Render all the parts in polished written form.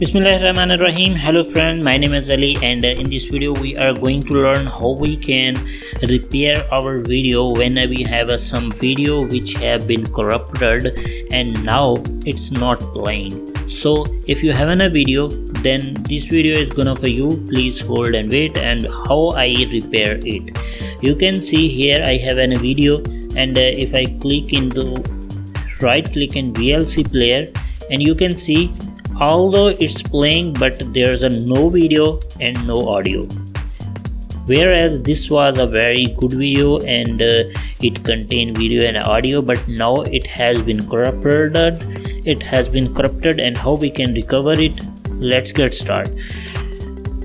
Bismillahirrahmanirrahim. Hello friend, my name is Ali, and in this video we are going to learn how we can repair our video when we have some video which have been corrupted and now it's not playing. So if you have a video, then this video is gonna for you. Please hold and wait, and how I repair it. You can see here I have a video, and if I click into right click in VLC player, and you can see although it's playing but there's a no video and no audio, whereas this was a very good video and it contained video and audio, but now it has been corrupted. And how we can recover it? Let's get started.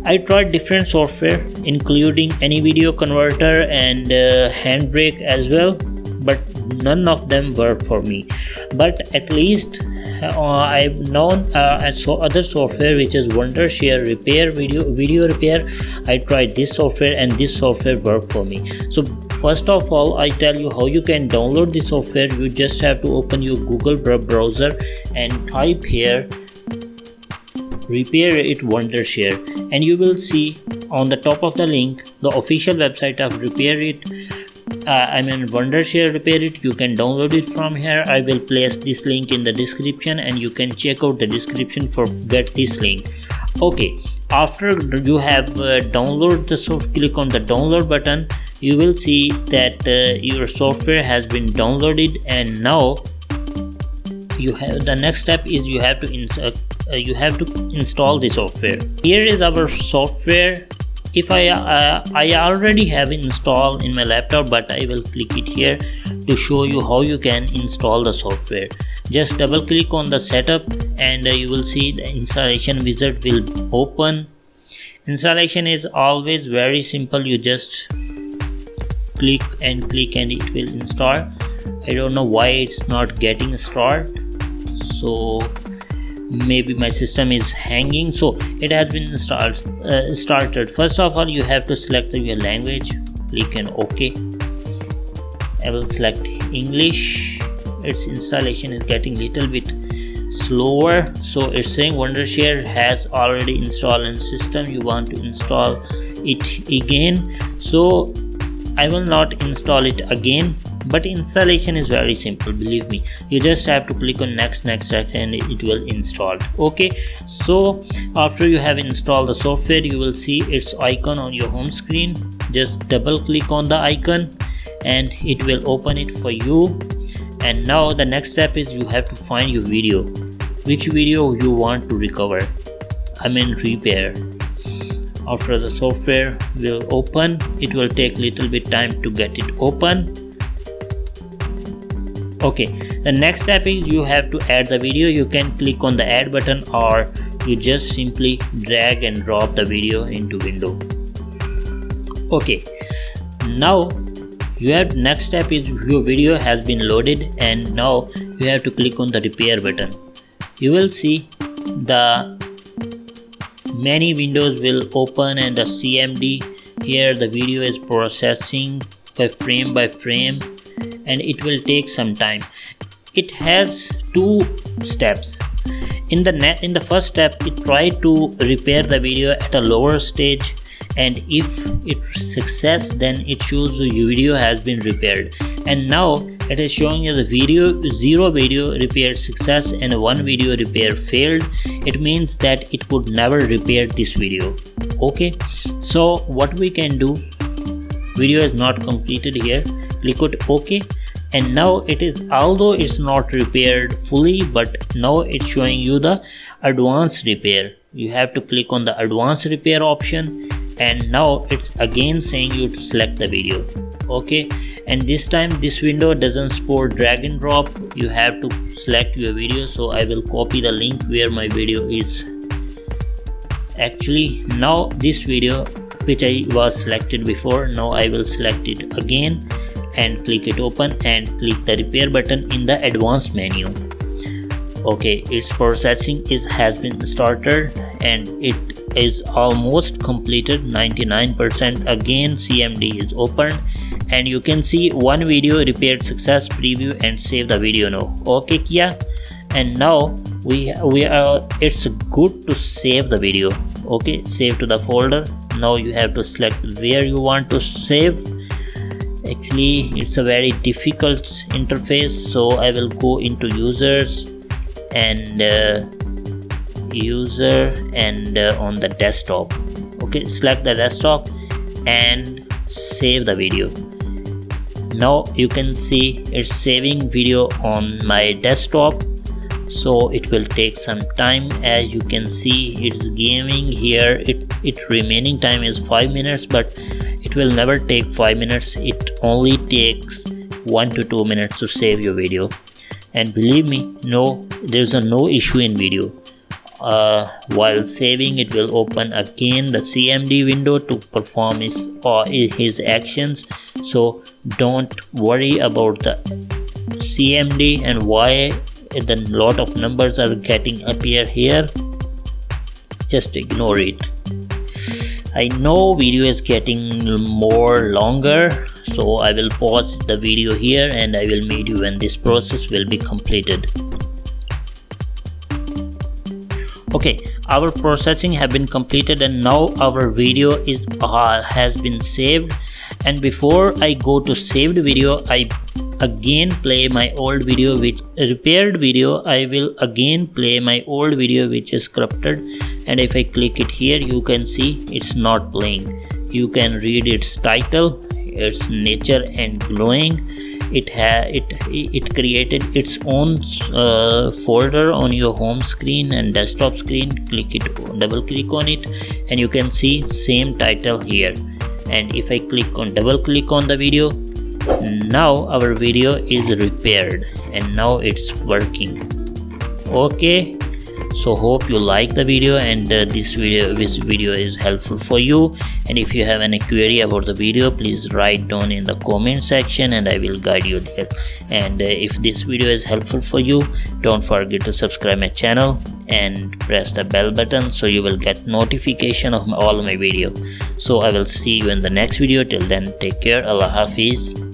I tried different software including any video converter and handbrake as well, but none of them work for me. But at least I've known I saw other software which is Wondershare repair video repair. I tried this software and this software worked for me. So first of all, I tell you how you can download this software. You just have to open your Google browser and type here repair it Wondershare, and you will see on the top of the link the official website of repair it. Wondershare repair it. You can download it from here. I will place this link in the description and you can check out the description for get this link. Okay, after you have downloaded the software, click on the download button. You will see that your software has been downloaded, and now you have the next step is you have to install the software. Here is our software. If I already have installed in my laptop, but I will click it here to show you how you can install the software. Just double click on the setup and you will see the installation wizard will open. Installation is always very simple. You just click and it will install. I don't know why it's not getting started, so maybe my system is hanging. So it has been started. First of all, you have to select your language. Click on OK. I will select English. Its installation is getting little bit slower, so it's saying Wondershare has already installed in system. You want to install it again, so I will not install it again. But installation is very simple, believe me. You just have to click on next and it will install. Okay, so after you have installed the software, you will see its icon on your home screen. Just double click on the icon and it will open it for you. And now the next step is you have to find your video, which video you want to recover, repair. After the software will open, it will take little bit time to get it open. Okay, the next step is you have to add the video. You can click on the add button, or you just simply drag and drop the video into window. Okay, now you have next step is your video has been loaded, and now you have to click on the repair button. You will see the many windows will open and the CMD here the video is processing by frame, and it will take some time. It has two steps. In the first step, it tried to repair the video at a lower stage, and if it's success, then it shows the video has been repaired. And now it is showing you the video 0 video repair success and 1 video repair failed. It means that it would never repair this video. Okay, so what we can do, video is not completed here. Click on OK, and now it is, although it's not repaired fully, but now it's showing you the advanced repair. You have to click on the advanced repair option, and now it's again saying you to select the video. Okay, and this time this window doesn't support drag and drop. You have to select your video, so I will copy the link where my video is. Actually, now this video which I was selected before, now I will select it again and click it open and click the repair button in the advanced menu. Okay, its processing has been started and it is almost completed, 99%. Again CMD is opened and you can see one video repaired success, preview and save the video now. Okay kiya, and now it's good to save the video. Okay, save to the folder. Now you have to select where you want to save. Actually it's a very difficult interface, so I will go into users and on the desktop. Okay, select the desktop and save the video. Now you can see it's saving video on my desktop, so it will take some time. As you can see, it's gaming here. It remaining time is 5 minutes, but it will never take 5 minutes. It only takes 1 to 2 minutes to save your video. And believe me, there's no issue in video. While saving, it will open again the CMD window to perform his actions. So don't worry about the CMD and why the lot of numbers are getting appear here. Just ignore it. I know video is getting more longer, so I will pause the video here and I will meet you when this process will be completed. Okay, our processing have been completed and now our video has been saved. And before I go to saved video, I again play my old video, which repaired video. I will again play my old video which is corrupted, and if I click it here, you can see it's not playing. You can read its title, its nature and glowing. It created its own folder on your home screen and desktop screen. Click it, double click on it, and you can see same title here. And if I double click on the video, now our video is repaired and now it's working. Okay, so hope you like the video and this video is helpful for you. And if you have any query about the video, please write down in the comment section and I will guide you there. And if this video is helpful for you, don't forget to subscribe my channel and press the bell button so you will get notification of all my video. So I will see you in the next video. Till then, take care. Allah Hafiz.